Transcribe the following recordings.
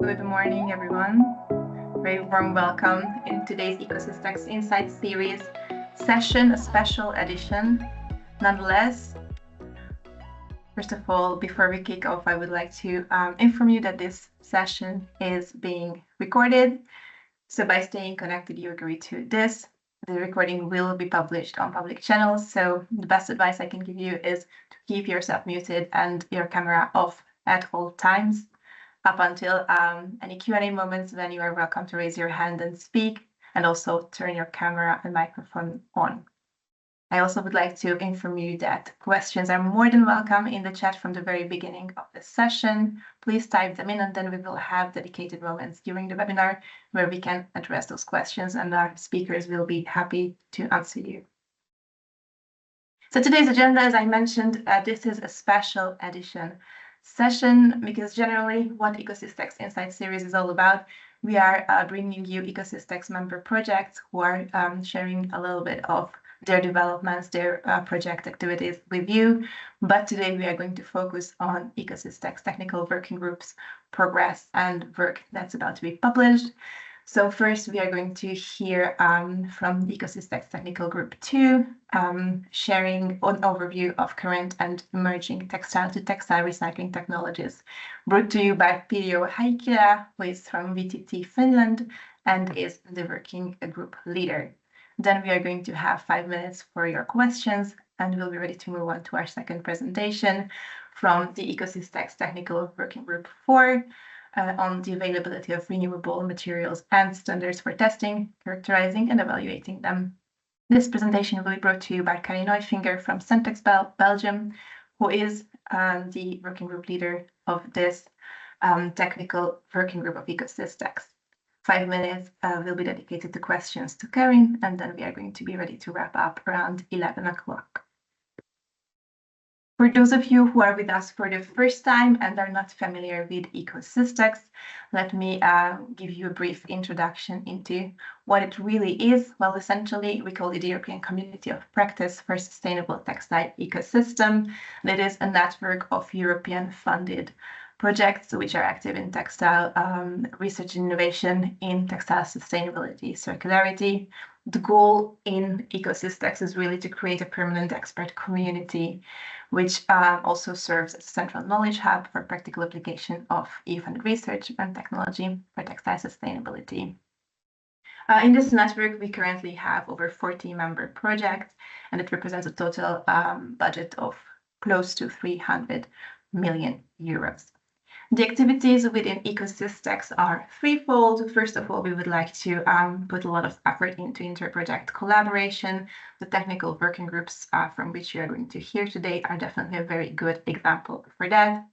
Good morning, everyone. Very warm welcome in today's ECOSYSTEX Insights Series session, a special edition. Nonetheless, first of all, before we kick off, I would like to inform you that this session is being recorded. So by staying connected, you agree to this. The recording will be published on public channels. So the best advice I can give you is to keep yourself muted and your camera off at all times, up until any Q&A moments. Then you are welcome to raise your hand and speak, and also turn your camera and microphone on. I also would like to inform you that questions are more than welcome in the chat from the very beginning of the session. Please type them in, and then we will have dedicated moments during the webinar where we can address those questions, and our speakers will be happy to answer you. So today's agenda, as I mentioned, this is a special edition session because generally what ECOSYSTEX Insights Series is all about, we are bringing you ECOSYSTEX member projects who are sharing a little bit of their developments, their project activities with you. But today we are going to focus on ECOSYSTEX Technical Working Groups progress and work that's about to be published. So first we are going to hear from the ECOSYSTEX Technical Group 2, sharing an overview of current and emerging textile-to-textile recycling technologies, brought to you by Pirjo Heikkila, who is from VTT Finland and is the working group leader. Then we are going to have 5 minutes for your questions, and we'll be ready to move on to our second presentation from the ECOSYSTEX Technical Working Group 4 on the availability of renewable materials and standards for testing, characterizing, and evaluating them. This presentation will be brought to you by Karin Eufinger from Centexbel, Belgium, who is the working group leader of this technical working group of ECOSYSTEX. 5 minutes will be dedicated to questions to Karin, and then we are going to be ready to wrap up around 11 o'clock. For those of you who are with us for the first time and are not familiar with ECOSYSTEX, let me give you a brief introduction into what it really is. Well, essentially, we call it the European Community of Practice for Sustainable Textile Ecosystem. And it is a network of European-funded projects which are active in textile research and innovation, in textile sustainability, circularity. The goal in ECOSYSTEX is really to create a permanent expert community, which also serves as a central knowledge hub for practical application of EU-funded research and technology for textile sustainability. In this network, we currently have over 40 member projects, and it represents a total budget of close to 300 million euros. The activities within ECOSYSTEX are threefold. First of all, we would like to put a lot of effort into inter-project collaboration. The technical working groups from which you are going to hear today are definitely a very good example for that.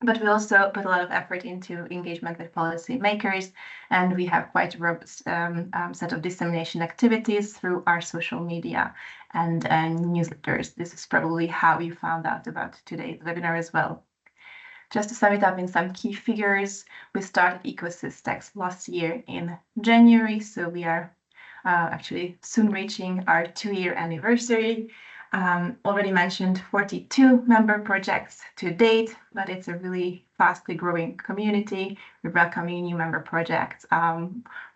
But we also put a lot of effort into engagement with policymakers, and we have quite a robust set of dissemination activities through our social media and newsletters. This is probably how you found out about today's webinar as well. Just to sum it up in some key figures, we started ECOSYSTEX last year in January, so we are actually soon reaching our 2-year anniversary. Already mentioned 42 member projects to date, but it's a really fastly growing community. We're welcoming new member projects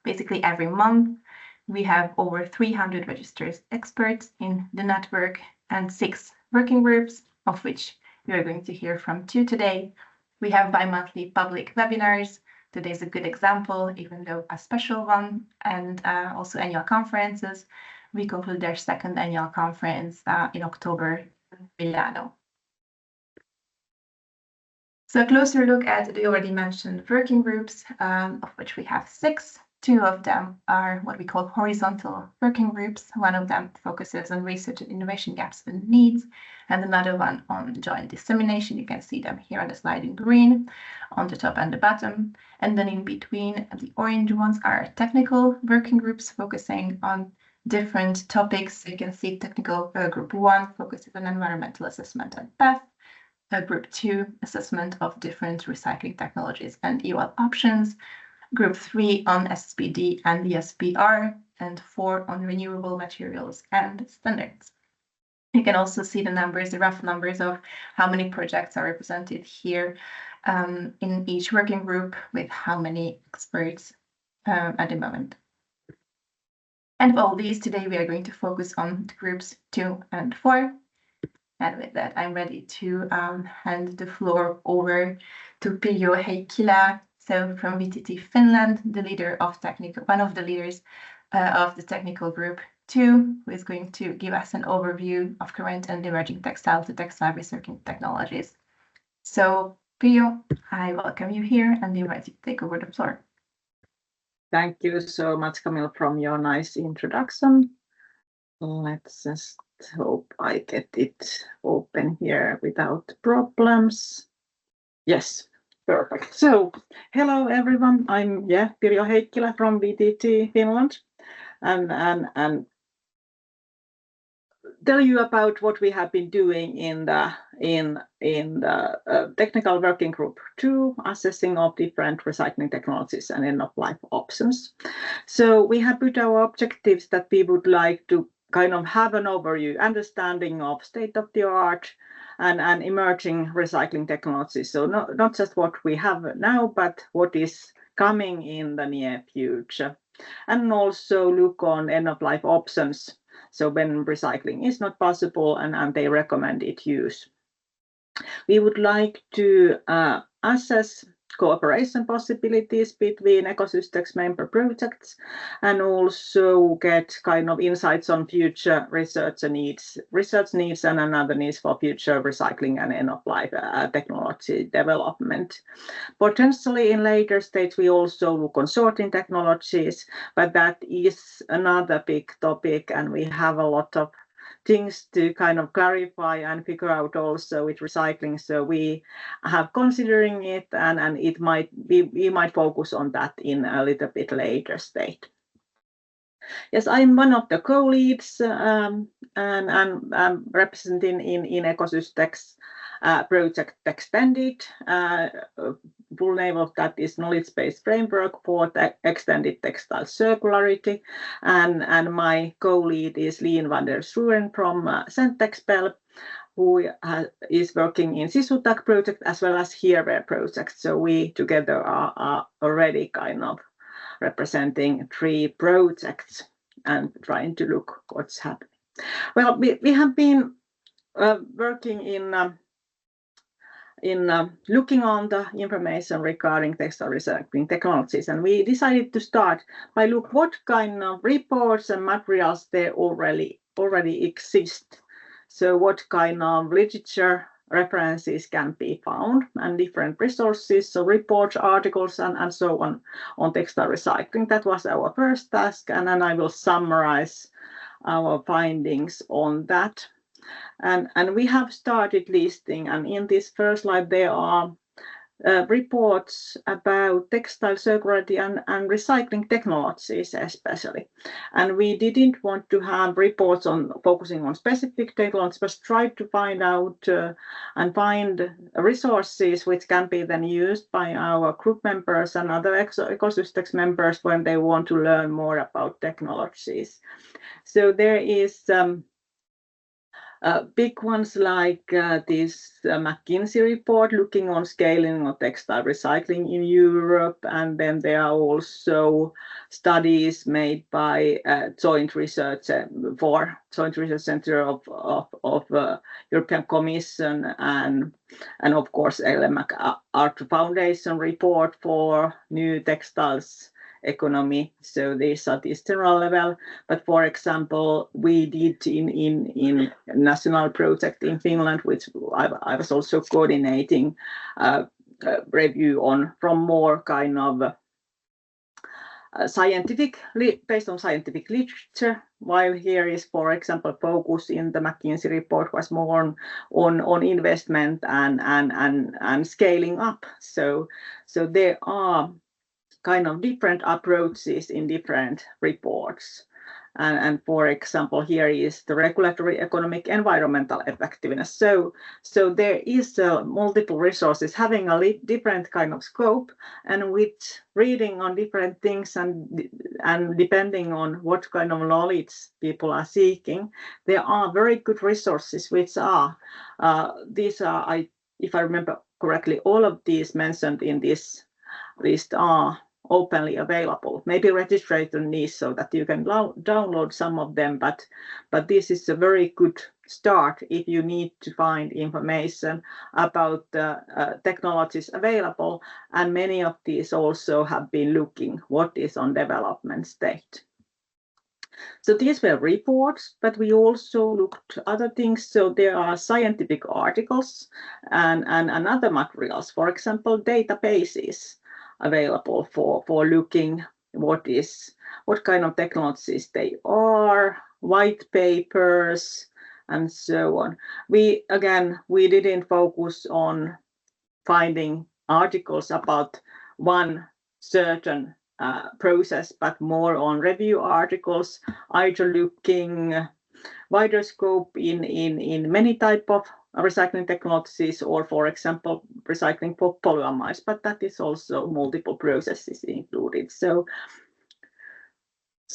basically every month. We have over 300 registered experts in the network and 6 working groups, of which we are going to hear from 2 today. We have bi-monthly public webinars. Today is a good example, even though a special one, and also annual conferences. We conclude their 2nd annual conference in October in Milano. So a closer look at the already mentioned working groups, of which we have 6. 2 of them are what we call horizontal working groups. One of them focuses on research and innovation gaps and needs, and another one on joint dissemination. You can see them here on the slide in green, on the top and the bottom. And then in between, the orange ones are technical working groups focusing on different topics. So you can see technical group 1 focuses on environmental assessment and path. Group 2, assessment of different recycling technologies and EOL options. Group 3 on SPD and ESPR, and 4 on renewable materials and standards. You can also see the numbers, the rough numbers of how many projects are represented here in each working group with how many experts at the moment. And of all these, today we are going to focus on the groups 2 and 4. And with that, I'm ready to hand the floor over to Pirjo Heikkilä, so from VTT Finland, the leader of one of the leaders of the technical group 2, who is going to give us an overview of current and emerging textile-to-textile recycling technologies. So, Pirjo, I welcome you here and invite you to take over the floor. Thank you so much, Camille, from your nice introduction. Let's just hope I get it open here without problems. Yes, perfect. So, hello everyone. I'm Pirjo Heikkilä from VTT Finland, and tell you about what we have been doing in the technical working group 2, assessing of different recycling technologies and end-of-life options. So we have put our objectives that we would like to kind of have an overview, understanding of state-of-the-art and emerging recycling technologies. So not just what we have now, but what is coming in the near future. And also look on end-of-life options. So when recycling is not possible and they recommended use. We would like to assess cooperation possibilities between ECOSYSTEX member projects and also get kind of insights on future research needs and another needs for future recycling and end-of-life technology development. Potentially in later stage, we also look on sorting technologies, but that is another big topic and we have a lot of things to kind of clarify and figure out also with recycling. So we have considering it and it might be, we might focus on that in a little bit later state. Yes, I'm one of the co-leads and I'm representing in ECOSYSTEX project Extended. Full name of that is Knowledge-Based Framework for Extended Textile Circularity. And my co-lead is Lien van der Schuren from Centexbel, who is working in SISUTAC project as well as HEREWARE project. So we together are already kind of representing 3 projects and trying to look what's happening. Well, we have been working in looking on the information regarding textile recycling technologies, and we decided to start by look what kind of reports and materials there already exist. So what kind of literature references can be found and different resources, so reports, articles, and so on textile recycling. That was our first task, and then I will summarize our findings on that. And we have started listing, and in this first slide there are reports about textile circularity and recycling technologies especially. And we didn't want to have reports on focusing on specific technologies, but tried to find out and find resources which can be then used by our group members and other ECOSYSTEX members when they want to learn more about technologies. So there is big ones like this McKinsey report looking on scaling of textile recycling in Europe, and then there are also studies made by Joint Research Center of European Commission and of course Ellen MacArthur Foundation report for new textiles economy. So these are this general level, but for example we did in national project in Finland, which I was also coordinating review on from more kind of based on scientific literature, while here is, for example, focus in the McKinsey report was more on investment and scaling up. So there are kind of different approaches in different reports. And for example, here is the regulatory, economic, environmental effectiveness. So there is multiple resources having a different kind of scope, and with reading on different things and depending on what kind of knowledge people are seeking, there are very good resources which are these are, if I remember correctly, all of these mentioned in this list are openly available. Maybe registration needs so that you can download some of them, but this is a very good start if you need to find information about the technologies available, and many of these also have been looking what is on development state. So these were reports, but we also looked at other things. So there are scientific articles and other materials, for example, databases available for looking what kind of technologies they are, white papers, and so on. We didn't focus on finding articles about one certain process, but more on review articles, either looking wider scope in many type of recycling technologies, or for example recycling polyamides, but that is also multiple processes included. So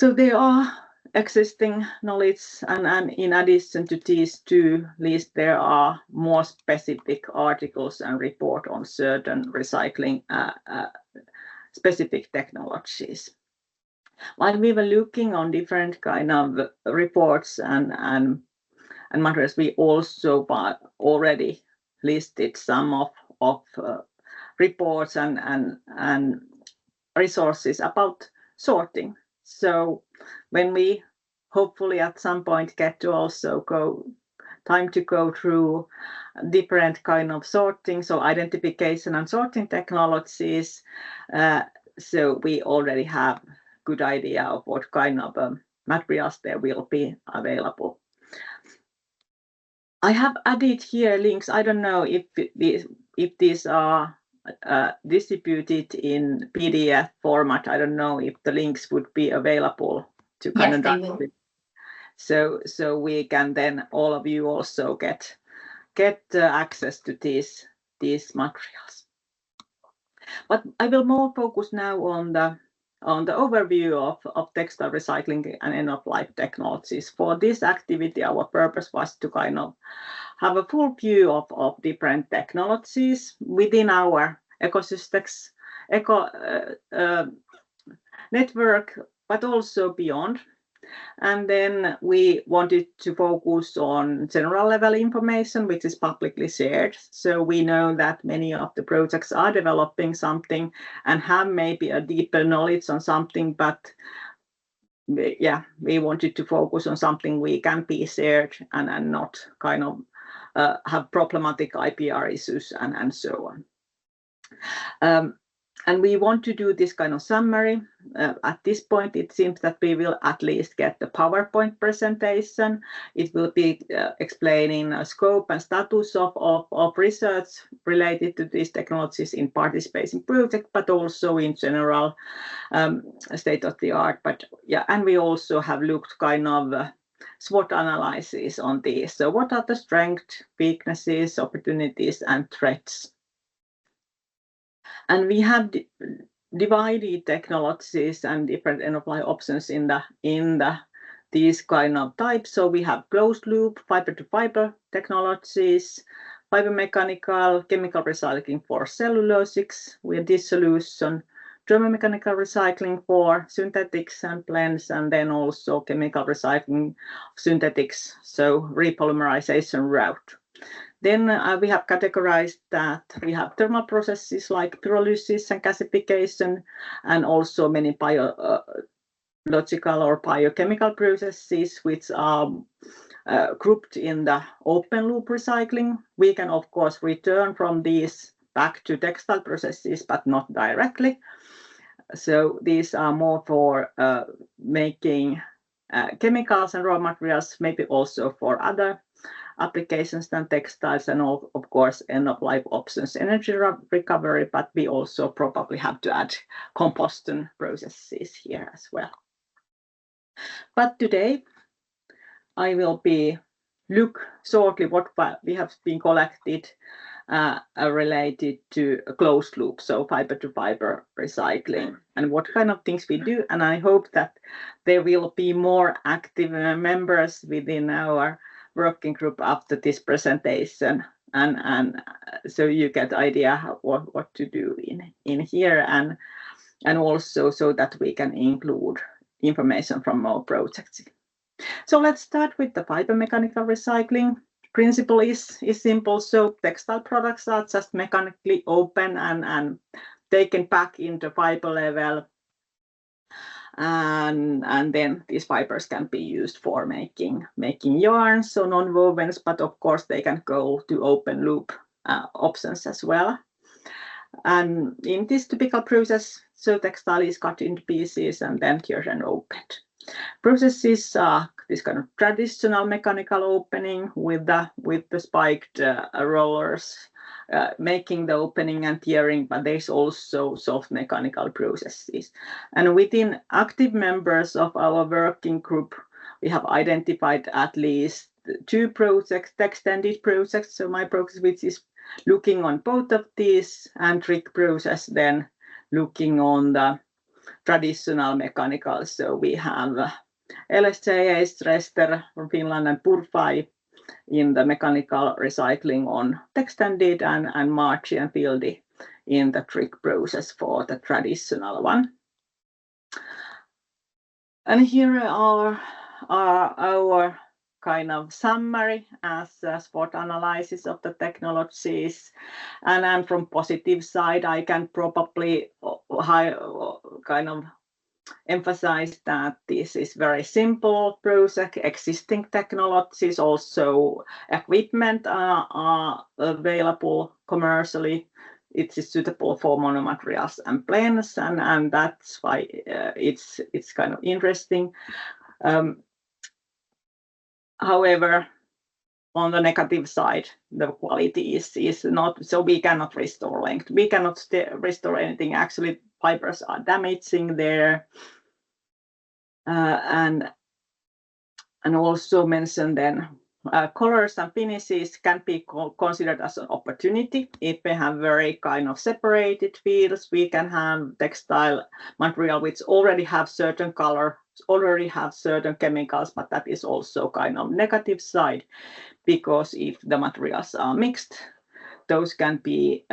there are existing knowledge, and in addition to these two lists, there are more specific articles and report on certain recycling specific technologies. While we were looking on different kind of reports and materials, we also already listed some of reports and resources about sorting. So when we hopefully at some point get to also time to go through different kind of sorting, so identification and sorting technologies, so we already have good idea of what kind of materials there will be available. I have added here links. I don't know if these are distributed in PDF format. I don't know if the links would be available to Yes, they will. So we can then all of you also get access to these materials. But I will more focus now on the overview of textile recycling and end-of-life technologies. For this activity, our purpose was to kind of have a full view of different technologies within our ECOSYSTEX network, but also beyond. And then we wanted to focus on general level information, which is publicly shared. So we know that many of the projects are developing something and have maybe a deeper knowledge on something, but yeah, we wanted to focus on something we can be shared and not kind of have problematic IPR issues and so on. And we want to do this kind of summary. At this point, it seems that we will at least get the PowerPoint presentation. It will be explaining scope and status of research related to these technologies in participating project, but also in general state of the art. But yeah, and we also have looked kind of SWOT analysis on these. So what are the strengths, weaknesses, opportunities, and threats? And we have divided technologies and different end-of-life options in these kind of types. So we have closed loop, fiber-to-fiber technologies, fiber mechanical, chemical recycling for cellulosics with dissolution, thermomechanical recycling for synthetics and blends, and then also chemical recycling of synthetics, so repolymerization route. Then we have categorized that we have thermal processes like pyrolysis and gasification, and also many biological or biochemical processes which are grouped in the open loop recycling. We can of course return from these back to textile processes, but not directly. So these are more for making chemicals and raw materials, maybe also for other applications than textiles, and of course end-of-life options, energy recovery, but we also probably have to add combustion processes here as well. But today I will look shortly what we have been collected related to a closed loop, so fiber to fiber recycling, and what kind of things we do. And I hope that there will be more active members within our working group after this presentation, and so you get idea what to do in here, and also so that we can include information from our projects. So let's start with the fiber mechanical recycling. Principle is simple. So textile products are just mechanically open and taken back into fiber level. And then these fibers can be used for making yarns, so non-wovens, but of course they can go to open loop options as well. And in this typical process, so textile is cut into pieces and then cured and opened. Processes are this kind of traditional mechanical opening with the spiked rollers making the opening and tearing, but there's also soft mechanical processes. And within active members of our working group, we have identified at least 2 projects, extended projects. So my project, which is looking on both of these, and trick process then looking on the traditional mechanical. So we have LSJ, Strester from Finland and Purfai in the mechanical recycling on extended, and Marchi and Fieldy in the trick process for the traditional one. And here are our kind of summary as a SWOT analysis of the technologies. And from positive side, I can probably kind of emphasize that this is very simple process. Existing technologies, also equipment are available commercially. It is suitable for monomaterials and blends, and that's why it's kind of interesting. However, on the negative side, the quality is not, so we cannot restore length. We cannot restore anything. Actually, fibers are damaging there. And also mention then colors and finishes can be considered as an opportunity. If we have very kind of separated fields, we can have textile material which already have certain color, already have certain chemicals, but that is also kind of negative side, because if the materials are mixed, those can be,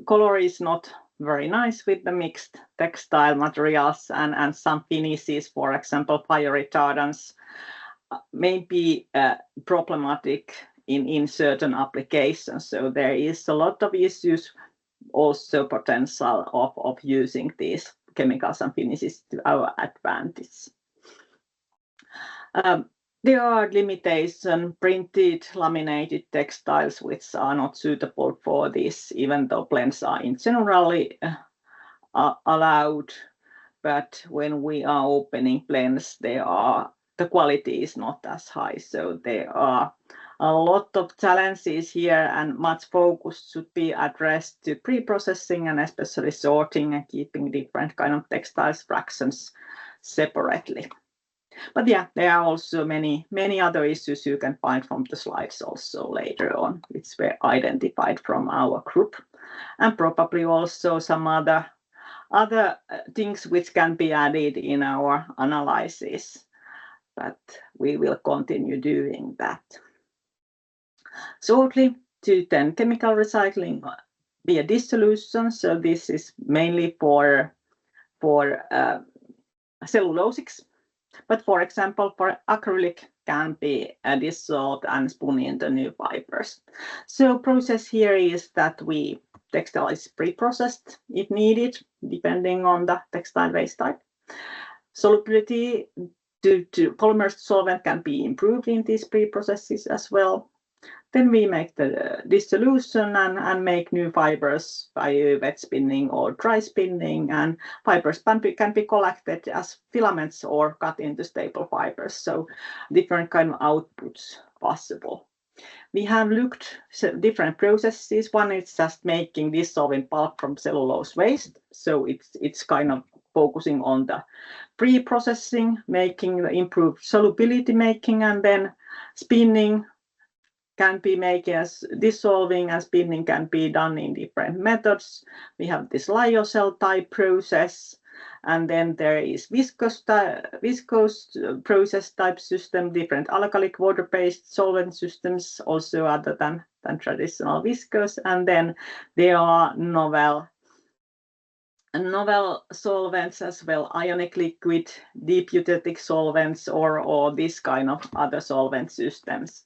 color is not very nice with the mixed textile materials, and some finishes, for example, fire retardants, may be problematic in certain applications. So there is a lot of issues, also potential of using these chemicals and finishes to our advantage. There are limitations, printed, laminated textiles, which are not suitable for this, even though blends are in generally allowed. But when we are opening blends, the quality is not as high. So there are a lot of challenges here, and much focus should be addressed to pre-processing and especially sorting and keeping different kind of textiles fractions separately. But yeah, there are also many other issues you can find from the slides also later on, which were identified from our group, and probably also some other things which can be added in our analysis, but we will continue doing that. Shortly, to then chemical recycling via dissolution. So this is mainly for cellulosics. But for example, for acrylic can be dissolved and spun into new fibers. So process here is that textile is pre-processed if needed, depending on the textile waste type. Solubility due to polymer solvent can be improved in these pre-processes as well. Then we make the dissolution and make new fibers by wet spinning or dry spinning, and fibers can be collected as filaments or cut into staple fibers. So different kind of outputs possible. We have looked at different processes. One is just making dissolving pulp from cellulose waste. So it's kind of focusing on the pre-processing, making the improved solubility making, and then spinning can be made as dissolving, and spinning can be done in different methods. We have this lyocell type process, and then there is viscose process type system, different alkalic water-based solvent systems, also other than traditional viscose, and then there are novel solvents as well, ionic liquid, deputetic solvents, or this kind of other solvent systems.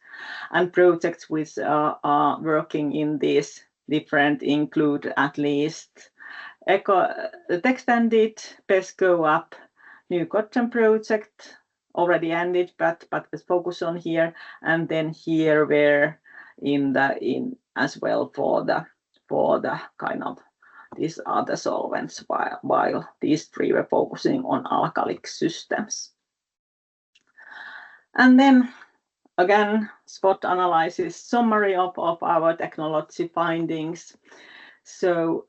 And projects which are working in these different include at least Extended, PESCO up, new cotton project, already ended, but let's focus on here, and then here we're in as well for the kind of these other solvents, while these three were focusing on alkalic systems. And then again, SWOT analysis summary of our technology findings. So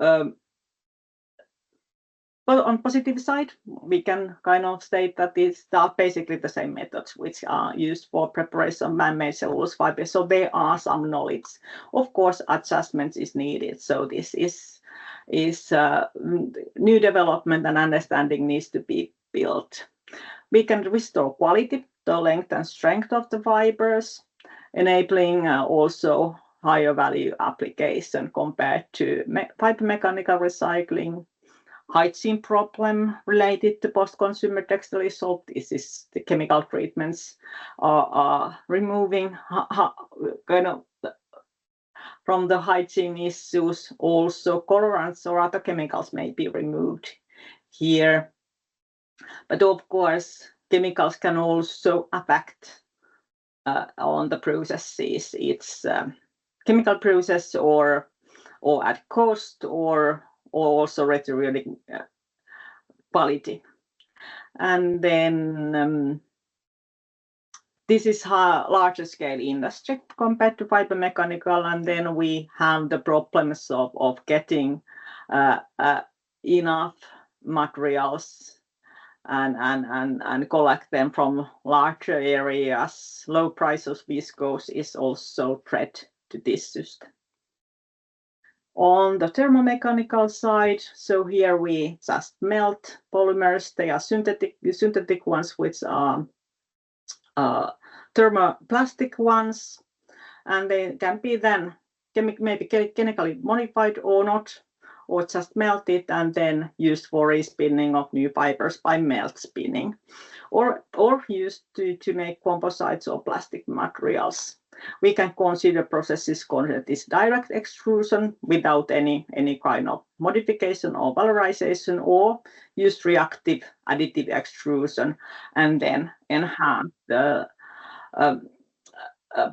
well, on positive side, we can kind of state that these are basically the same methods which are used for preparation of man-made cellulose fibers. So there are some knowledge. Of course, adjustments is needed. So this is new development, and understanding needs to be built. We can restore quality, the length and strength of the fibers, enabling also higher value application compared to fiber mechanical recycling. Hygiene problem related to post-consumer textile soap. This is the chemical treatments are removing kind of from the hygiene issues. Also colorants or other chemicals may be removed here. But of course, chemicals can also affect on the processes. It's chemical process or at cost or also deteriorating quality. And then this is a larger scale industry compared to fiber mechanical, and then we have the problems of getting enough materials and collect them from larger areas. Low price of viscose is also threat to this system. On the thermomechanical side, so here we just melt polymers. They are synthetic ones, which are thermoplastic ones, and they can be then maybe chemically modified or not, or just melted and then used for respinning of new fibers by melt spinning, or used to make composites or plastic materials. We can consider processes called this direct extrusion without any kind of modification or valorization, or use reactive additive extrusion and then enhance the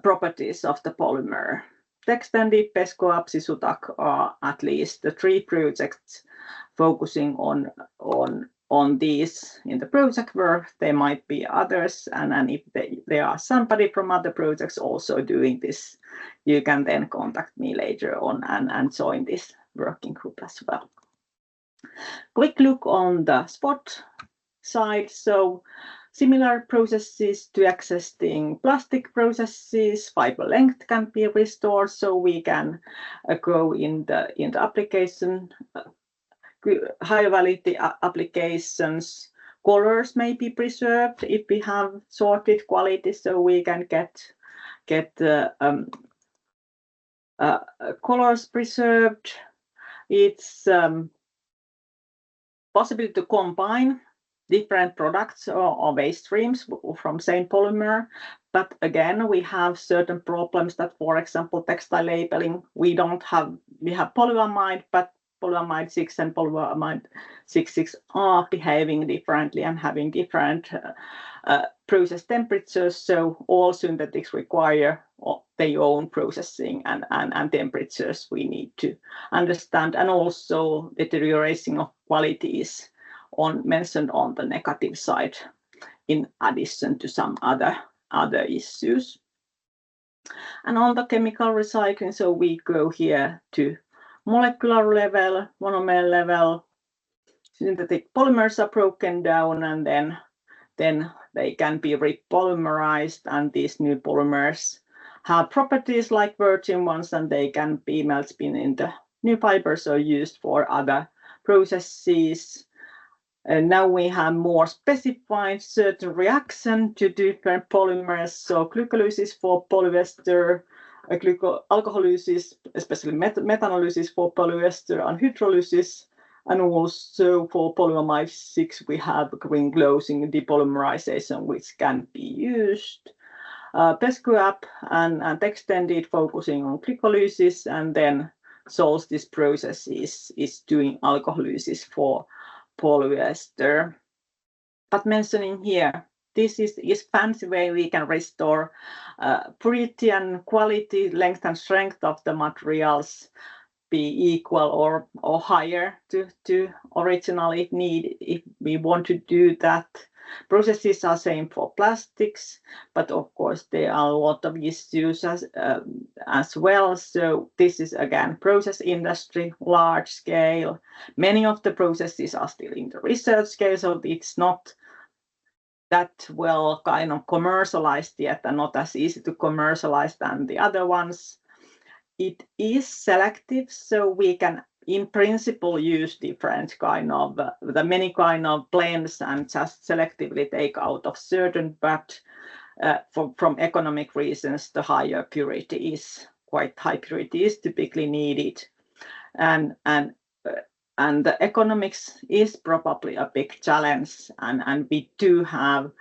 properties of the polymer. Extended, PESCO, Sisutak are at least the three projects focusing on these in the project work. There might be others, and if there are somebody from other projects also doing this, you can then contact me later on and join this working group as well. Quick look on the SWOT side. So similar processes to existing plastic processes, fiber length can be restored, so we can go in the application, high validity applications. Colors may be preserved if we have sorted quality, so we can get colors preserved. It's possible to combine different products or waste streams from same polymer, but again we have certain problems that, for example, textile labeling, we have polyamide, but polyamide 6 and polyamide 6.6 are behaving differently and having different process temperatures, so all synthetics require their own processing and temperatures we need to understand, and also deterioration of quality is mentioned on the negative side, in addition to some other issues. And on the chemical recycling, so we go here to molecular level, monomer level. synthetic polymers are broken down, and then they can be repolymerized, and these new polymers have properties like virgin ones, and they can be melt spin into new fibers or used for other processes. And now we have more specified certain reaction to different polymers. So glycolysis for polyester, alcoholysis, especially methanolysis for polyester, and hydrolysis. And also for polyamide 6, we have ring closing depolymerization, which can be used. PESCUAP and extended focusing on glycolysis, and then Solstice process is doing alcoholysis for polyester. But mentioning here, this is fancy way we can restore purity and quality, length and strength of the materials be equal or higher to originally need if we want to do that. Processes are same for plastics, but of course there are a lot of issues as well. So this is again process industry, large scale. Many of the processes are still in the research scale, so it's not that well kind of commercialized yet, and not as easy to commercialize than the other ones. It is selective, so we can in principle use different kind of the many kind of blends and just selectively take out of certain, but from economic reasons the higher purity is quite high purity is typically needed, and the economics is probably a big challenge, and we do have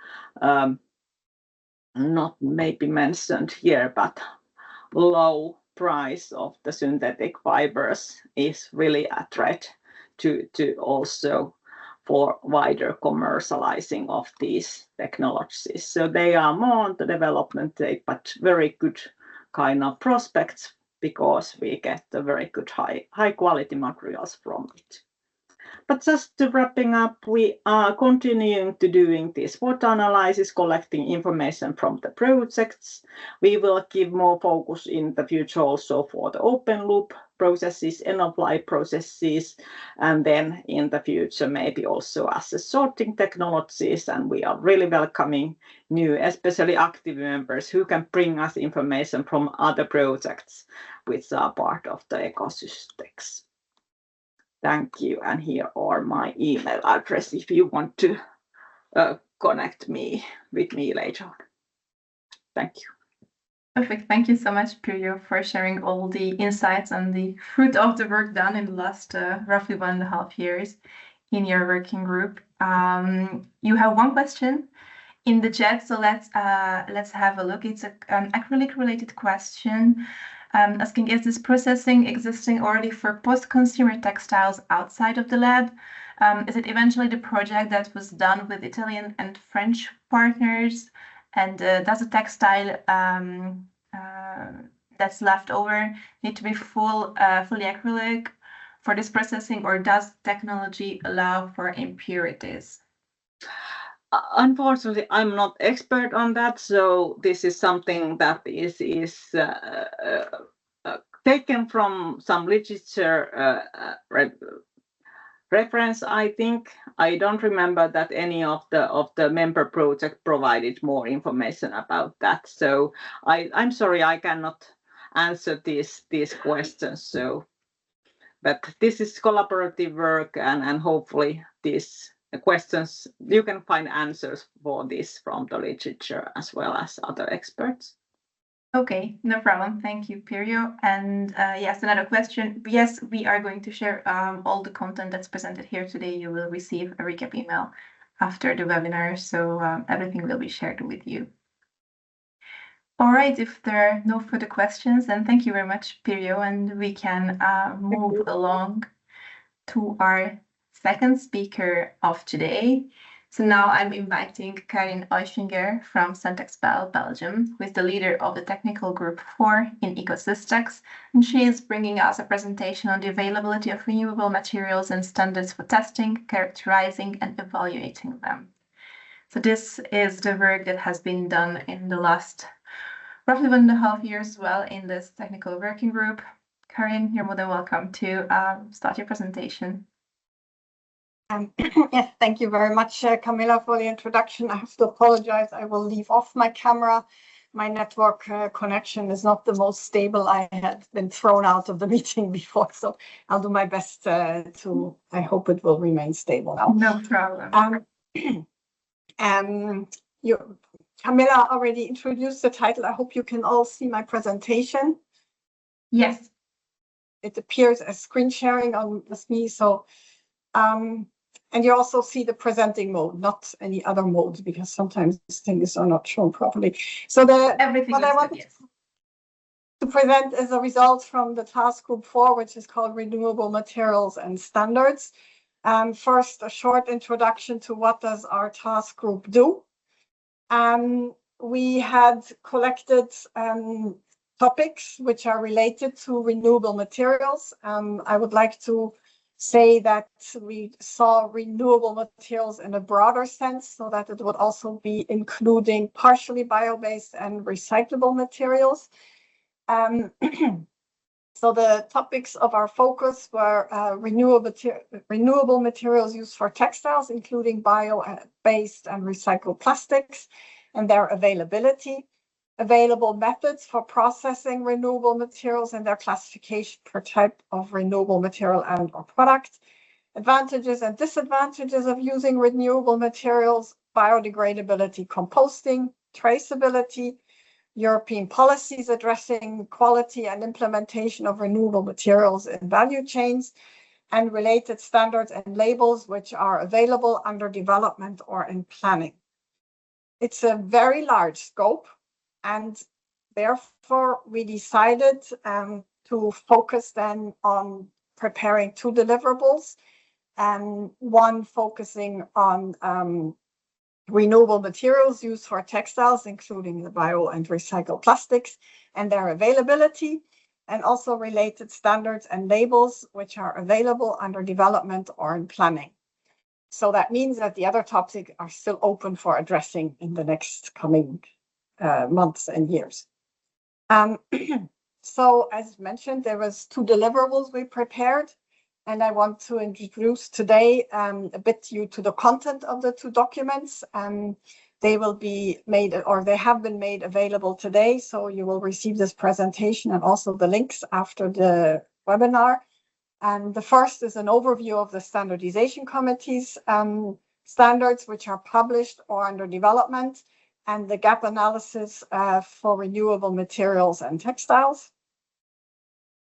not maybe mentioned here, but low price of the synthetic fibers is really a threat to also for wider commercializing of these technologies. So they are more on the development stage, but very good kind of prospects because we get the very good high quality materials from it. But just to wrapping up, we are continuing to doing this SWOT analysis, collecting information from the projects. We will give more focus in the future also for the open loop processes, end-of-life processes, and then in the future maybe also as a sorting technologies. And we are really welcoming new, especially active members who can bring us information from other projects which are part of the ECOSYSTEX. Thank you, and here are my email address if you want to connect with me later on. Thank you. Perfect. Thank you so much, Pirjo, for sharing all the insights and the fruit of the work done in the last roughly 1.5 years in your working group. You have one question in the chat, so let's have a look. It's an acrylic-related question. Asking, is this processing existing already for post-consumer textiles outside of the lab? Is it eventually the project that was done with Italian and French partners? And does the textile that's left over need to be fully acrylic for this processing, or does technology allow for impurities? Unfortunately, I'm not expert on that, so this is something that is taken from some literature reference. I think I don't remember that any of the member project provided more information about that. So I'm sorry, I cannot answer these questions. So, but this is collaborative work, and hopefully these questions, you can find answers for this from the literature as well as other experts. Okay, no problem. Thank you, Pirjo. And yes, another question. Yes, we are going to share all the content that's presented here today. You will receive a recap email after the webinar, so everything will be shared with you. All right, if there are no further questions, then thank you very much, Pirjo, and we can move along to our second speaker of today. So now I'm inviting Karin Eufinger from Centexbel, Belgium, who is the leader of the Technical Group 4 in ECOSYSTEX, and she is bringing us a presentation on the availability of renewable materials and standards for testing, characterizing, and evaluating them. So this is the work that has been done in the last roughly 1.5 years as well in this Technical Working Group. Karin, you're more than welcome to start your presentation. Yes, thank you very much, Camilla, for the introduction. I have to apologize. I will leave off my camera. My network connection is not the most stable. I had been thrown out of the meeting before, so I'll do my best to, I hope it will remain stable now. No problem. Camilla already introduced the title. I hope you can all see my presentation. Yes. It appears as screen sharing on me, so and you also see the presenting mode, not any other modes, because sometimes things are not shown properly. So everything what I wanted to present is a result from the task group 4, which is called Renewable Materials and Standards. First, a short introduction to what does our task group do. We had collected topics which are related to renewable materials. I would like to say that we saw renewable materials in a broader sense, so that it would also be including partially bio-based and recyclable materials. So the topics of our focus were renewable materials used for textiles, including bio-based and recycled plastics, and their availability, available methods for processing renewable materials and their classification per type of renewable material and or product, advantages and disadvantages of using renewable materials, biodegradability, composting, traceability, European policies addressing quality and implementation of renewable materials in value chains, and related standards and labels which are available under development or in planning. It's a very large scope, and therefore we decided to focus then on preparing 2 deliverables, one focusing on renewable materials used for textiles, including the bio and recycled plastics and their availability, and also related standards and labels which are available under development or in planning. So that means that the other topics are still open for addressing in the next coming months and years. So as mentioned, there was 2 deliverables we prepared, and I want to introduce today a bit you to the content of the 2 documents. They will be made, or they have been made available today, so you will receive this presentation and also the links after the webinar. And the first is an overview of the standardization committee's standards, which are published or under development, and the gap analysis for renewable materials and textiles.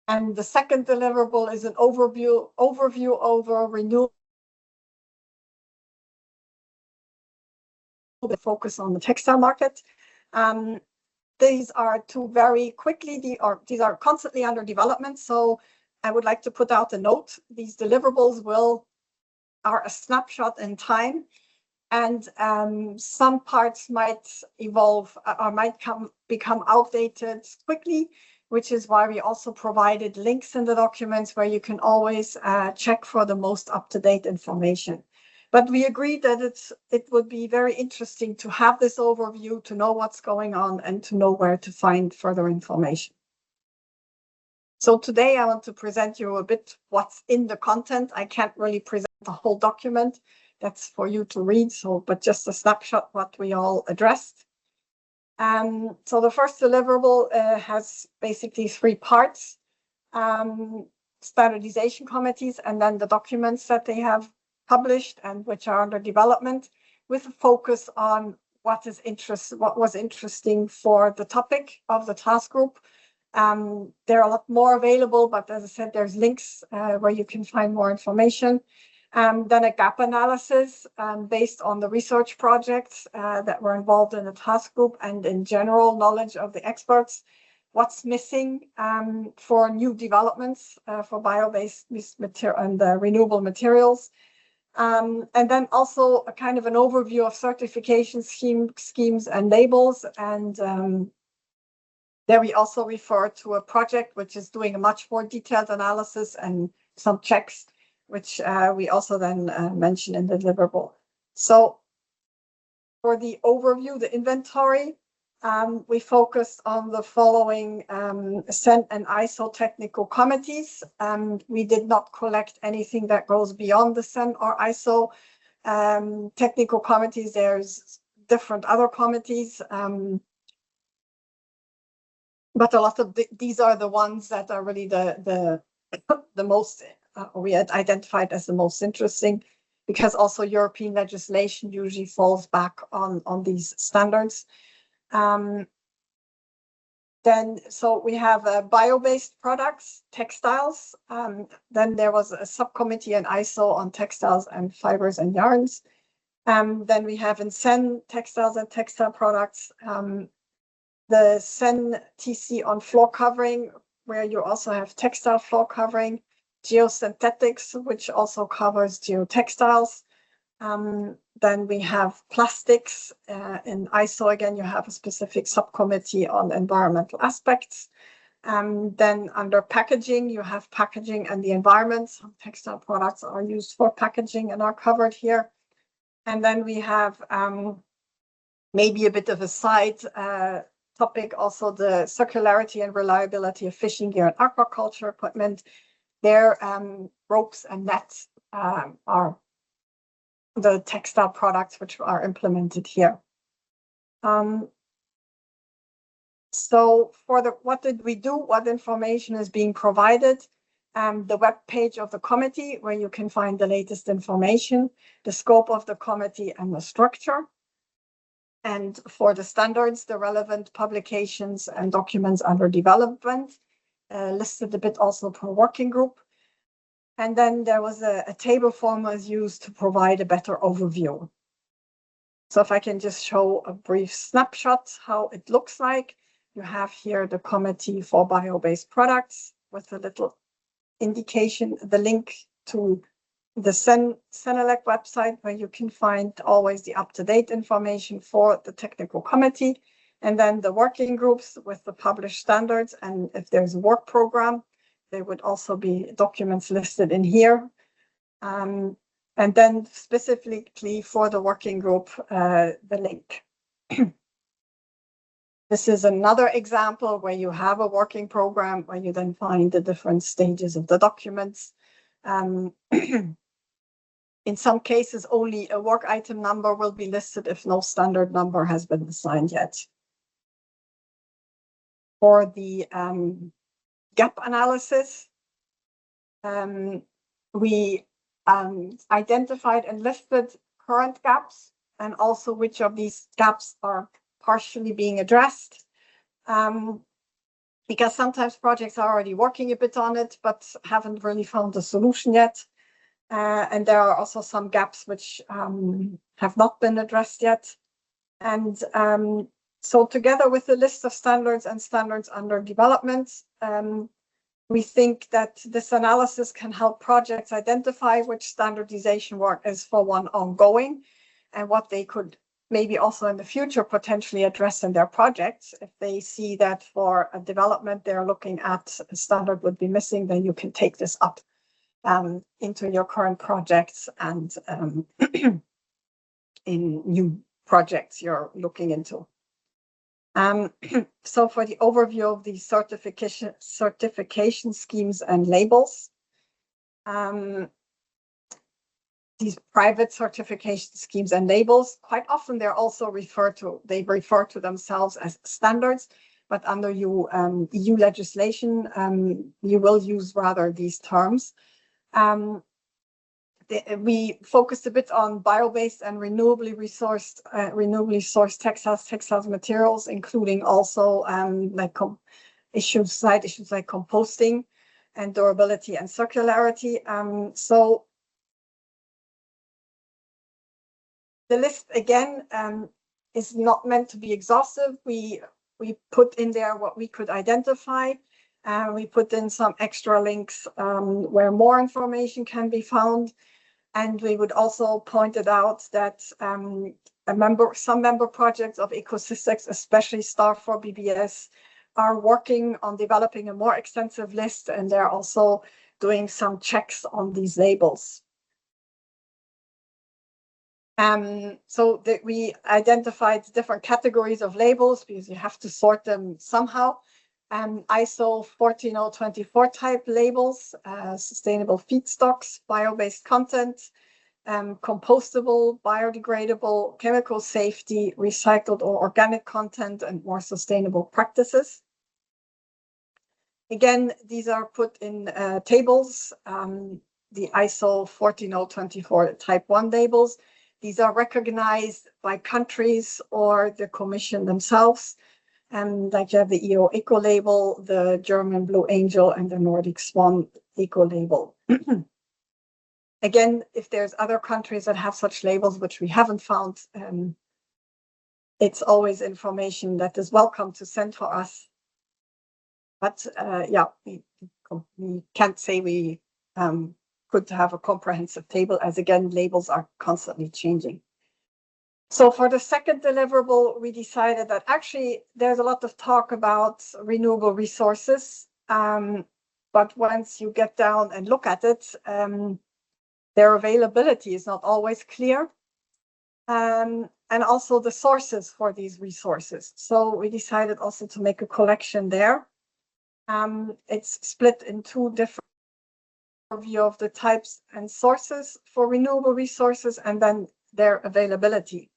And the second deliverable is an overview over renewable, the focus on the textile market. These are 2 very quickly, these are constantly under development, so I would like to put out a note. These deliverables are a snapshot in time, and some parts might evolve or might become outdated quickly, which is why we also provided links in the documents where you can always check for the most up-to-date information. But we agreed that it would be very interesting to have this overview, to know what's going on and to know where to find further information. So today I want to present you a bit what's in the content. I can't really present the whole document. That's for you to read, but just a snapshot what we all addressed. So the first deliverable has basically 3 parts: standardization committees, and then the documents that they have published and which are under development, with a focus on what was interesting for the topic of the task group. There are a lot more available, but as I said, there's links where you can find more information. Then a gap analysis based on the research projects that were involved in the task group and in general knowledge of the experts. What's missing for new developments for bio-based material and renewable materials. And then also a kind of an overview of certification schemes and labels. And there we also refer to a project which is doing a much more detailed analysis and some checks, which we also then mention in the deliverable. So for the overview, the inventory, we focused on the following CEN and ISO technical committees. We did not collect anything that goes beyond the CEN or ISO technical committees. There's different other committees, but a lot of these are the ones that are really the most we had identified as the most interesting, because also European legislation usually falls back on these standards. Then, so we have bio-based products, textiles. Then there was a subcommittee in ISO on textiles and fibers and yarns. Then we have in CEN textiles and textile products, the CEN TC on floor covering, where you also have textile floor covering, geosynthetics, which also covers geotextiles. Then we have plastics. In ISO, again, you have a specific subcommittee on environmental aspects. Then under packaging, you have packaging and the environment. Some textile products are used for packaging and are covered here. And then we have maybe a bit of a side topic, also the circularity and reliability of fishing gear and aquaculture equipment. Their ropes and nets are the textile products which are implemented here. So for what did we do? What information is being provided? The web page of the committee, where you can find the latest information, the scope of the committee and the structure. And for the standards, the relevant publications and documents under development, listed a bit also per working group. And then there was a table format used to provide a better overview. So if I can just show a brief snapshot how it looks like. You have here the committee for bio-based products with a little indication, the link to the CENELEC website, where you can find always the up-to-date information for the technical committee, and then the working groups with the published standards. And if there's a work program, there would also be documents listed in here. And then specifically for the working group, the link. This is another example where you have a working program where you then find the different stages of the documents. In some cases, only a work item number will be listed if no standard number has been assigned yet. For the gap analysis, we identified and listed current gaps and also which of these gaps are partially being addressed. Because sometimes projects are already working a bit on it, but haven't really found a solution yet. And there are also some gaps which have not been addressed yet. And so together with the list of standards and standards under development, we think that this analysis can help projects identify which standardization work is for one ongoing and what they could maybe also in the future potentially address in their projects. If they see that for a development they're looking at a standard would be missing, then you can take this up into your current projects and in new projects you're looking into. So for the overview of the certification schemes and labels, these private certification schemes and labels, quite often they're also they refer to themselves as standards, but under EU legislation, you will use rather these terms. We focused a bit on bio-based and renewably sourced textiles materials, including also side issues like composting and durability and circularity. So the list again is not meant to be exhaustive. We put in there what we could identify. We put in some extra links where more information can be found. And we would also point it out that some member projects of ECOSYSTEX, especially Staff for BBS, are working on developing a more extensive list, and they're also doing some checks on these labels. So that we identified different categories of labels because you have to sort them somehow. ISO 14024 type labels, sustainable feedstocks, bio-based content, compostable, biodegradable, chemical safety, recycled or organic content, and more sustainable practices. Again, these are put in tables, the ISO 14024 type 1 labels. These are recognized by countries or the Commission themselves. Like you have the EO Eco label, the German Blue Angel, and the Nordic Swan Eco label. Again, if there's other countries that have such labels, which we haven't found, it's always information that is welcome to send for us. But yeah, we can't say we could have a comprehensive table, as again, labels are constantly changing. So for the second deliverable, we decided that actually there's a lot of talk about renewable resources, but once you get down and look at it, their availability is not always clear, and also the sources for these resources. So we decided also to make a collection there. It's split in two different view of the types and sources for renewable resources, and then their availability.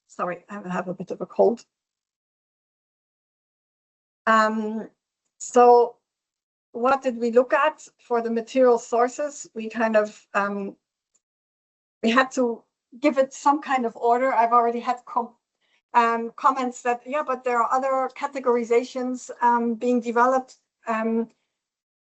Sorry, I have a bit of a cold. So what did we look at for the material sources? We kind of, we had to give it some kind of order. I've already had comments that, yeah, but there are other categorizations being developed.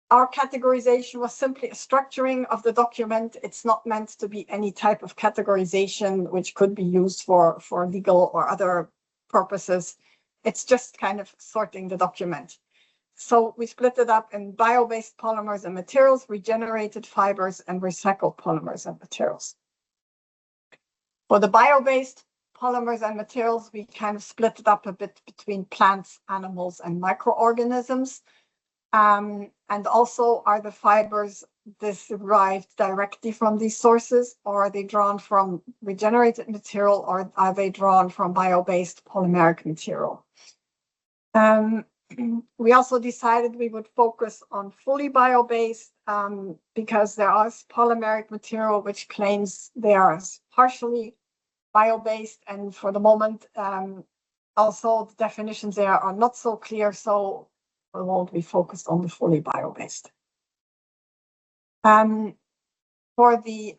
Our categorization was simply a structuring of the document. It's not meant to be any type of categorization which could be used for legal or other purposes. It's just kind of sorting the document. So we split it up in bio-based polymers and materials, regenerated fibers, and recycled polymers and materials. For the bio-based polymers and materials, we kind of split it up a bit between plants, animals, and microorganisms. And also, are the fibers derived directly from these sources, or are they drawn from regenerated material, or are they drawn from bio-based polymeric material? We also decided we would focus on fully bio-based because there is polymeric material which claims they are partially bio-based, and for the moment, also the definitions there are not so clear, so we won't be focused on the fully bio-based. For the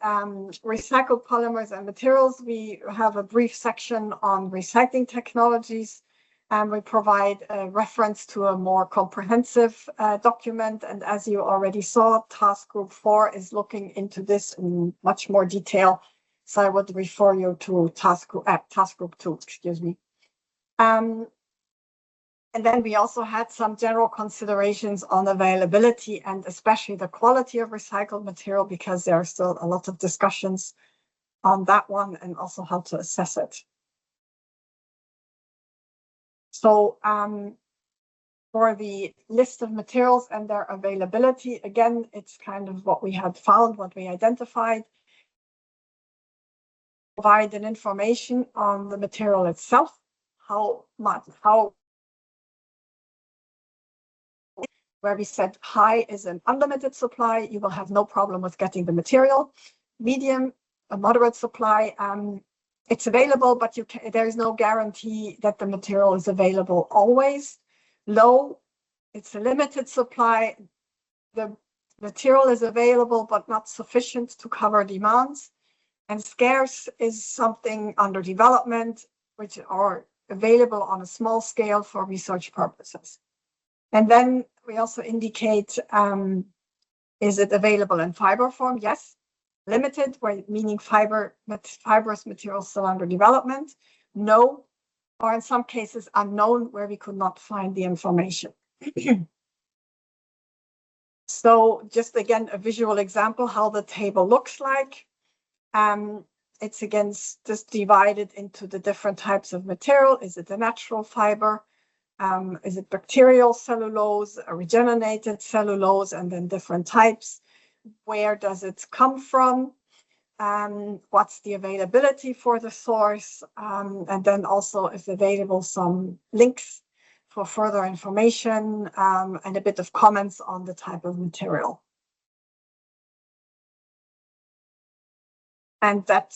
recycled polymers and materials, we have a brief section on recycling technologies, and we provide a reference to a more comprehensive document. And as you already saw, Task Group 4 is looking into this in much more detail. So I would refer you to Task Group 2, excuse me. And then we also had some general considerations on availability and especially the quality of recycled material, because there are still a lot of discussions on that one, and also how to assess it. So for the list of materials and their availability, again, it's kind of what we had found, what we identified. Provide an information on the material itself, where we said high is an unlimited supply, you will have no problem with getting the material. Medium, a moderate supply, it's available, but there is no guarantee that the material is available always. Low, it's a limited supply. The material is available, but not sufficient to cover demands. And scarce is something under development, which are available on a small scale for research purposes. And then we also indicate, is it available in fiber form? Yes. Limited, meaning fibrous materials still under development. No, or in some cases unknown, where we could not find the information. So just again, a visual example how the table looks like. It's again just divided into the different types of material. Is it a natural fiber? Is it bacterial cellulose, a regenerated cellulose, and then different types? Where does it come from? what's the availability for the source, and then also, if available, some links for further information, and a bit of comments on the type of material. And that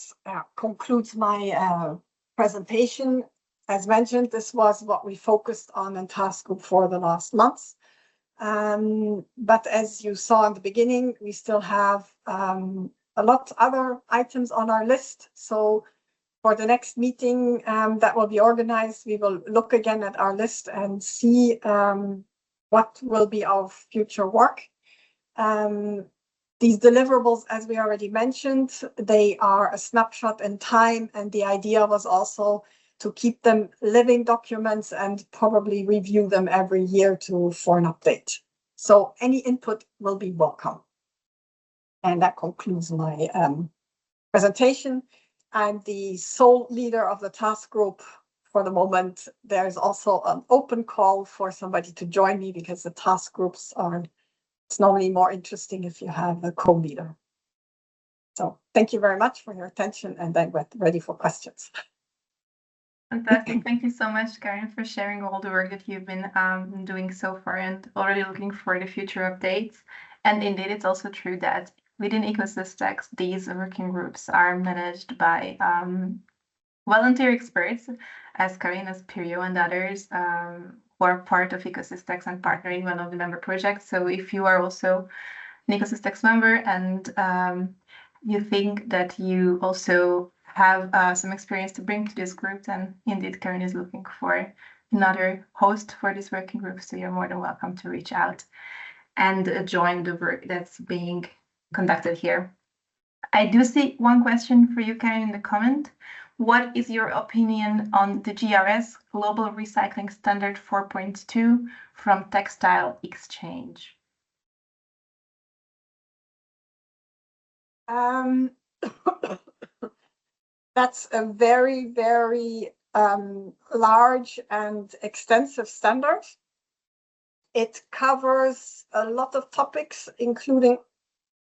concludes my presentation. As mentioned, this was what we focused on in task group for the last months. But as you saw in the beginning, we still have a lot of other items on our list. So for the next meeting that will be organized, we will look again at our list and see what will be our future work. These deliverables, as we already mentioned, they are a snapshot in time, and the idea was also to keep them living documents and probably review them every year for an update. So any input will be welcome. And that concludes my presentation. I'm the sole leader of the task group for the moment. There's also an open call for somebody to join me, because the task groups it's normally more interesting if you have a co-leader. So thank you very much for your attention, and then we're ready for questions. Fantastic. Thank you so much, Karin, for sharing all the work that you've been doing so far, and already looking for the future updates. And indeed, it's also true that within ECOSYSTEX, these working groups are managed by volunteer experts, as Karin, as Pirjo, and others who are part of ECOSYSTEX and partner in one of the member projects. So if you are also an ECOSYSTEX member and you think that you also have some experience to bring to this group, then indeed Karin is looking for another host for this working group. So you're more than welcome to reach out and join the work that's being conducted here. I do see one question for you, Karin, in the comment. What is your opinion on the GRS, Global Recycling Standard 4.2 from Textile Exchange? That's a very, very large and extensive standard. It covers a lot of topics, including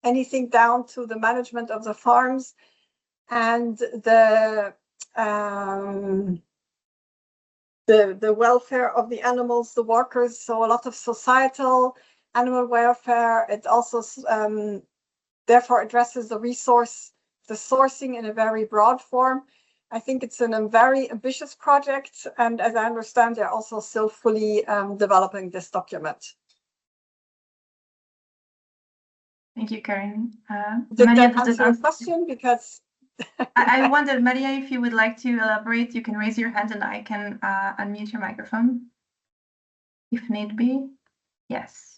anything down to the management of the farms and the welfare of the animals, the workers. So a lot of societal animal welfare. It also therefore addresses the sourcing in a very broad form. I think it's a very ambitious project, and as I understand, they're also still fully developing this document. Thank you, Karin. Did Maria, that answer your question? Because I wondered, Maria, if you would like to elaborate, you can raise your hand and I can unmute your microphone if need be. Yes.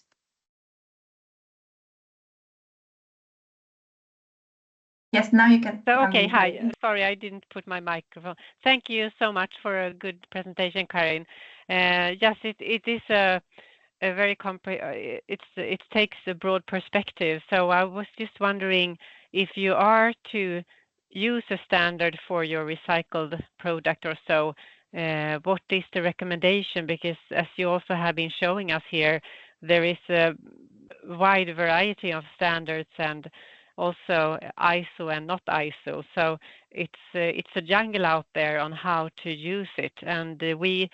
Yes, now you can. So, okay, hi. Sorry, I didn't put my microphone. Thank you so much for a good presentation, Karin. Yes, it is a very it takes a broad perspective. So I was just wondering, if you are to use a standard for your recycled product or so, what is the recommendation? Because as you also have been showing us here, there is a wide variety of standards and also ISO and not ISO. So it's a jungle out there on how to use it. And we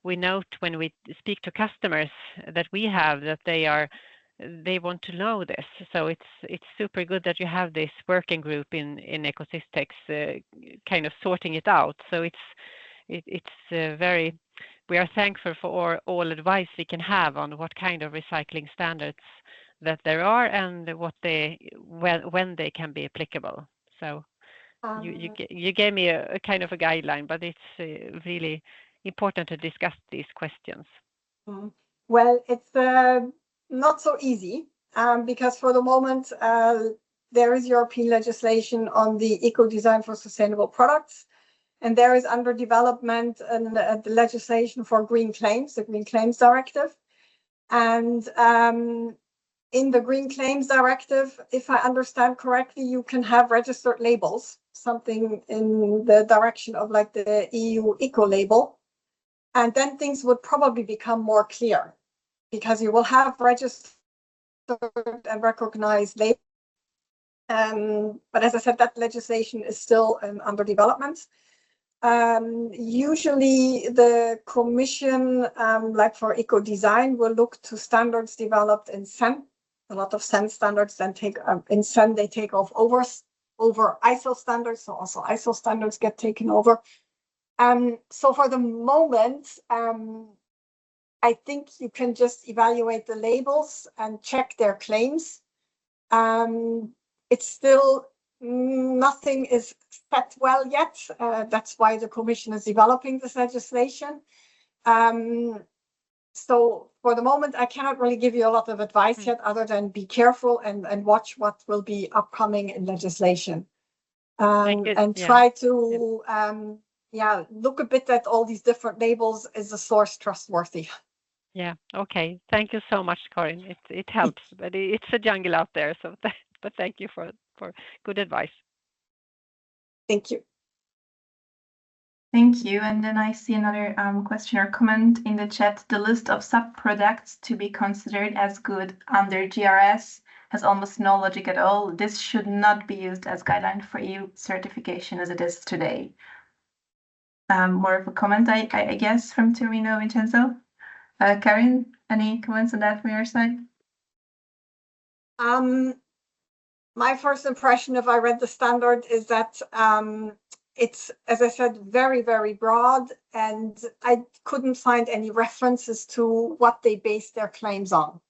note when we speak to customers that we have that they want to know this. So it's super good that you have this working group in ECOSYSTEX kind of sorting it out. So it's very, we are thankful for all advice we can have on what kind of recycling standards that there are and when they can be applicable. So you gave me a kind of a guideline, but it's really important to discuss these questions. Well, it's not so easy because for the moment there is European legislation on the eco-design for sustainable products, and there is under development the legislation for green claims, the Green Claims Directive. And in the Green Claims Directive, if I understand correctly, you can have registered labels, something in the direction of like the EU Eco Label. And then things would probably become more clear because you will have registered and recognized labels. But as I said, that legislation is still under development. Usually the Commission, like for eco-design, will look to standards developed in CEN. A lot of CEN standards then take, in CEN they take over ISO standards, so also ISO standards get taken over. So for the moment, I think you can just evaluate the labels and check their claims. It's still, nothing is set well yet. That's why the Commission is developing this legislation. So for the moment, I cannot really give you a lot of advice yet, other than be careful and watch what will be upcoming in legislation. And try to look a bit at all these different labels. Is the source trustworthy? Yeah. Okay. Thank you so much, Karin. It helps, but it's a jungle out there. So, but thank you for good advice. Thank you. Thank you. And then I see another question or comment in the chat. The list of sub-products to be considered as good under GRS has almost no logic at all. This should not be used as guideline for EU certification as it is today. More of a comment, I guess, from Torino Vincenzo. Karin, any comments on that from your side? My first impression, if I read the standard, is that it's, as I said, very, very broad, and I couldn't find any references to what they base their claims on.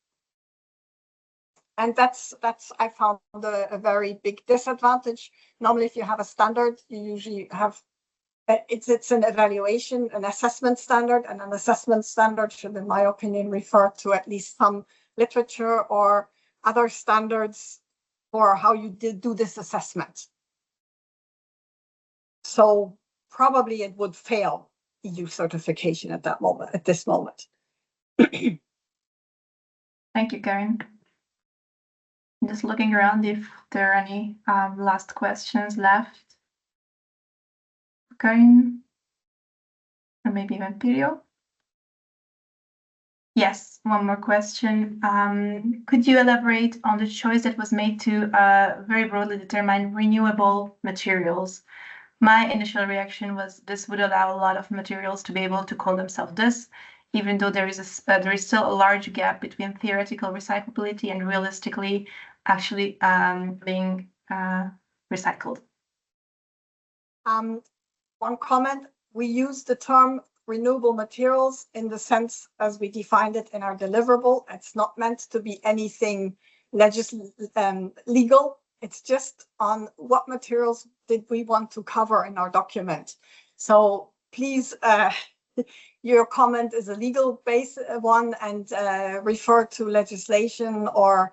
And that's I found a very big disadvantage. Normally, if you have a standard, you usually have, it's an evaluation, an assessment standard, and an assessment standard should, in my opinion, refer to at least some literature or other standards for how you do this assessment. So probably it would fail EU certification at that moment, at this moment. Thank you, Karin. I'm just looking around if there are any last questions left. Karin, or maybe even Pirjo. Yes, one more question. Could you elaborate on the choice that was made to very broadly determine renewable materials? My initial reaction was this would allow a lot of materials to be able to call themselves this, even though there is still a large gap between theoretical recyclability and realistically actually being recycled. One comment, we use the term renewable materials in the sense as we defined it in our deliverable. It's not meant to be anything legal. It's just on what materials did we want to cover in our document. So please, your comment is a legal base one, and refer to legislation or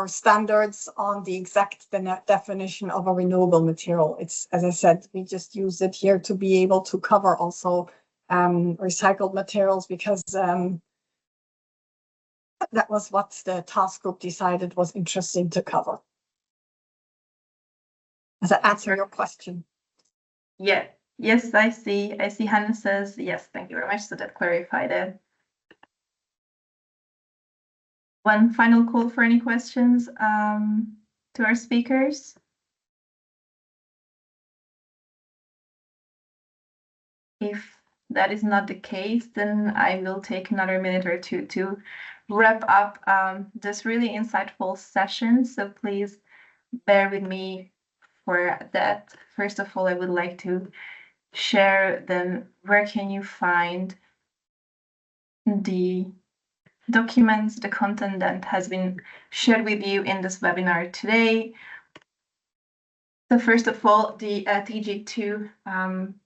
standards on the exact definition of a renewable material. It's, as I said, we just use it here to be able to cover also recycled materials, because that was what the task group decided was interesting to cover. Does that answer your question? Yeah. Yes, I see. I see Hannah says yes, thank you very much. So that clarified it. One final call for any questions to our speakers. If that is not the case, then I will take another minute or two to wrap up this really insightful session. So please bear with me for that. First of all, I would like to share then where can you find the documents, the content that has been shared with you in this webinar today. So first of all, the TG2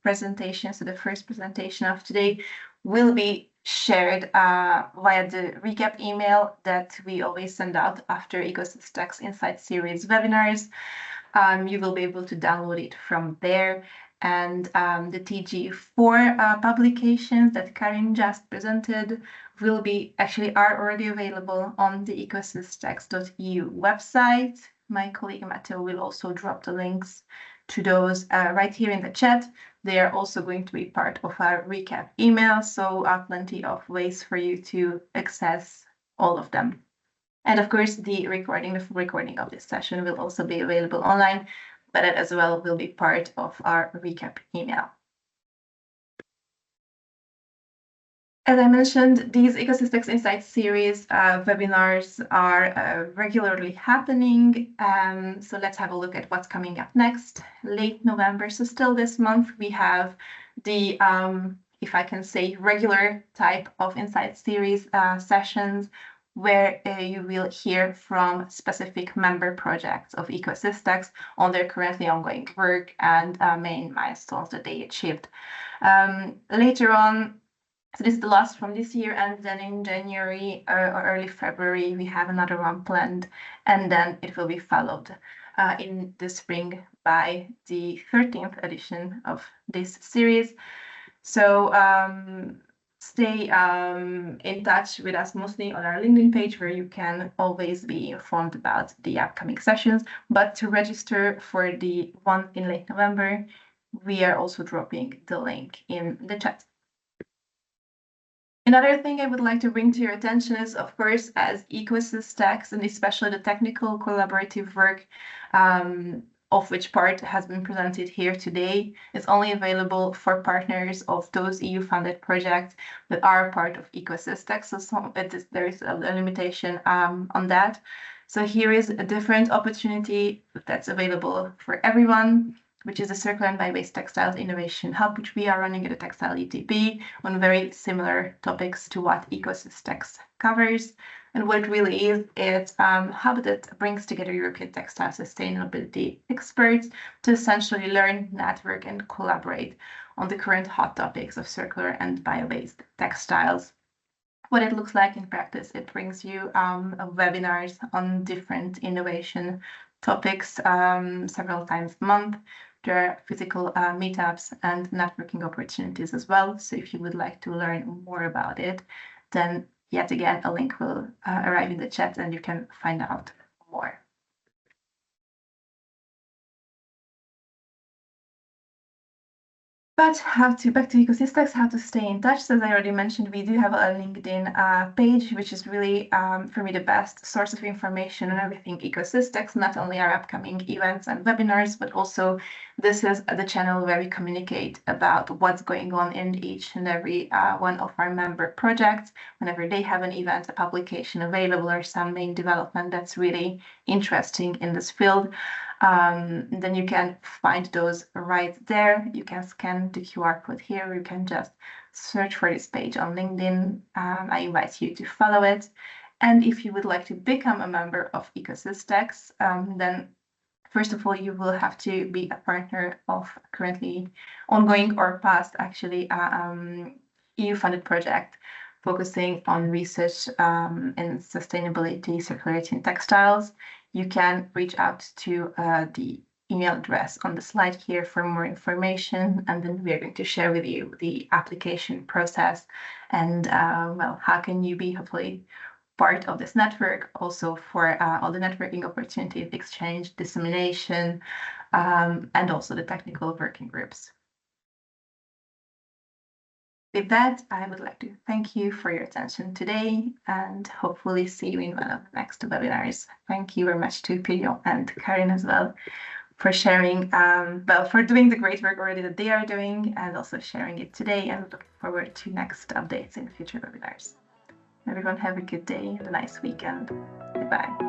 presentation, so the first presentation of today, will be shared via the recap email that we always send out after ECOSYSTEX Insights Series webinars. You will be able to download it from there. And the TG4 publications that Karin just presented will be are already available on the ECOSYSTEX.eu website. My colleague Matteo will also drop the links to those right here in the chat. They are also going to be part of our recap email, so plenty of ways for you to access all of them. And of course, the full recording of this session will also be available online, but it as well will be part of our recap email. As I mentioned, these ECOSYSTEX Insights Series webinars are regularly happening. So let's have a look at what's coming up next. Late November, so still this month, we have the, if I can say, regular type of Insights Series sessions, where you will hear from specific member projects of ECOSYSTEX on their currently ongoing work and main milestones that they achieved. Later on, so this is the last from this year, and then in January or early February, we have another one planned, and then it will be followed in the spring by the 13th edition of this series. So stay in touch with us, mostly on our LinkedIn page, where you can always be informed about the upcoming sessions. But to register for the one in late November, we are also dropping the link in the chat. Another thing I would like to bring to your attention is, of course, as ECOSYSTEX, and especially the technical collaborative work, of which part has been presented here today, is only available for partners of those EU-funded projects that are part of ECOSYSTEX. So there is a limitation on that. So here is a different opportunity that's available for everyone, which is the Circular and Bio-based Textiles Innovation Hub, which we are running at the Textile ETP on very similar topics to what ECOSYSTEX covers. And what it really is, it's a hub that brings together European textile sustainability experts to essentially learn, network, and collaborate on the current hot topics of circular and bio-based textiles. What it looks like in practice, it brings you webinars on different innovation topics several times a month. There are physical meetups and networking opportunities as well. So if you would like to learn more about it, then yet again, a link will arrive in the chat and you can find out more. But back to ECOSYSTEX, how to stay in touch. So as I already mentioned, we do have a LinkedIn page, which is really, for me, the best source of information on everything ECOSYSTEX, not only our upcoming events and webinars, but also this is the channel where we communicate about what's going on in each and every one of our member projects. Whenever they have an event, a publication available, or some main development that's really interesting in this field, then you can find those right there. You can scan the QR code here. You can just search for this page on LinkedIn. I invite you to follow it. And if you would like to become a member of ECOSYSTEX, then first of all, you will have to be a partner of currently ongoing or past, actually, EU-funded project focusing on research in sustainability, circularity, and textiles. You can reach out to the email address on the slide here for more information, and then we are going to share with you the application process and well, how can you be hopefully part of this network, also for all the networking opportunities, exchange, dissemination, and also the technical working groups. With that, I would like to thank you for your attention today and hopefully see you in one of the next webinars. Thank you very much to Pirjo and Karin as well for sharing, well, for doing the great work already that they are doing and also sharing it today, and looking forward to next updates in future webinars. Everyone have a good day and a nice weekend. Goodbye.